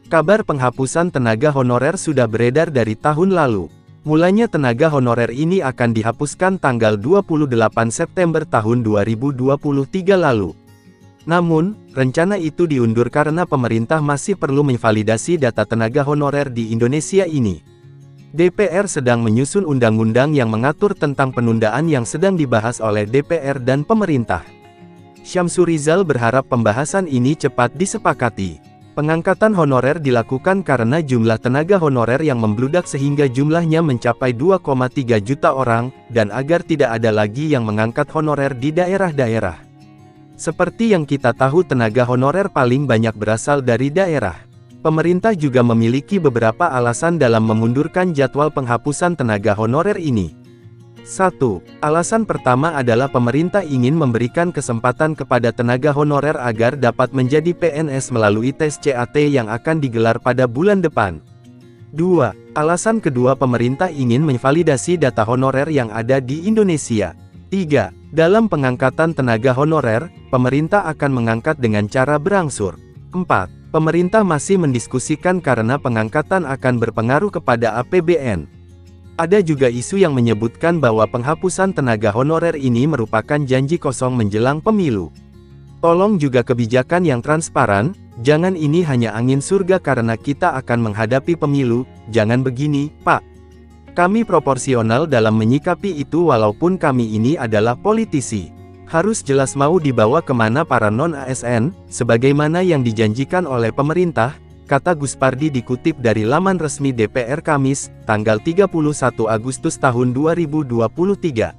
Kabar penghapusan tenaga honorer sudah beredar dari tahun lalu. Mulanya tenaga honorer ini akan dihapuskan tanggal 28 September tahun 2023 lalu. Namun, rencana itu diundur karena pemerintah masih perlu memvalidasi data tenaga honorer di Indonesia ini. DPR sedang menyusun undang-undang yang mengatur tentang penundaan yang sedang dibahas oleh DPR dan pemerintah. Syamsur Rizal berharap pembahasan ini cepat disepakati. Pengangkatan honorer dilakukan karena jumlah tenaga honorer yang membludak sehingga jumlahnya mencapai 2,3 juta orang, dan agar tidak ada lagi yang mengangkat honorer di daerah-daerah. Seperti yang kita tahu, tenaga honorer paling banyak berasal dari daerah. Pemerintah juga memiliki beberapa alasan dalam memundurkan jadwal penghapusan tenaga honorer ini. 1. Alasan pertama adalah pemerintah ingin memberikan kesempatan kepada tenaga honorer agar dapat menjadi PNS melalui tes CAT yang akan digelar pada bulan depan. 2. Alasan kedua, pemerintah ingin memvalidasi data honorer yang ada di Indonesia. 3. Dalam pengangkatan tenaga honorer, pemerintah akan mengangkat dengan cara berangsur. 4. Pemerintah masih mendiskusikan karena pengangkatan akan berpengaruh kepada APBN. Ada juga isu yang menyebutkan bahwa penghapusan tenaga honorer ini merupakan janji kosong menjelang pemilu. Tolong juga kebijakan yang transparan, jangan ini hanya angin surga karena kita akan menghadapi pemilu, jangan begini, Pak. Kami proporsional dalam menyikapi itu walaupun kami ini adalah politisi. Harus jelas mau dibawa kemana para non-ASN, sebagaimana yang dijanjikan oleh pemerintah, kata Guspardi dikutip dari laman resmi DPR Kamis, tanggal 31 Agustus tahun 2023.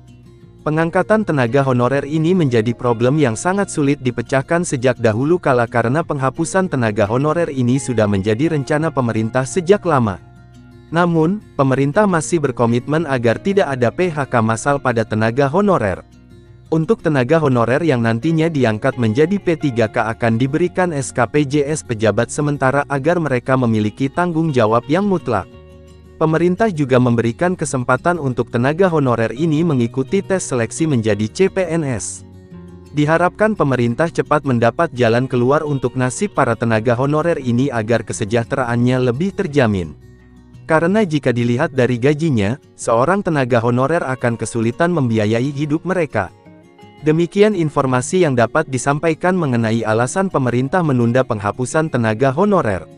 Pengangkatan tenaga honorer ini menjadi problem yang sangat sulit dipecahkan sejak dahulu kala karena penghapusan tenaga honorer ini sudah menjadi rencana pemerintah sejak lama. Namun, pemerintah masih berkomitmen agar tidak ada PHK massal pada tenaga honorer. Untuk tenaga honorer yang nantinya diangkat menjadi P3K akan diberikan SKPJS pejabat sementara agar mereka memiliki tanggung jawab yang mutlak. Pemerintah juga memberikan kesempatan untuk tenaga honorer ini mengikuti tes seleksi menjadi CPNS. Diharapkan pemerintah cepat mendapat jalan keluar untuk nasib para tenaga honorer ini agar kesejahteraannya lebih terjamin. Karena jika dilihat dari gajinya, seorang tenaga honorer akan kesulitan membiayai hidup mereka. Demikian informasi yang dapat disampaikan mengenai alasan pemerintah menunda penghapusan tenaga honorer.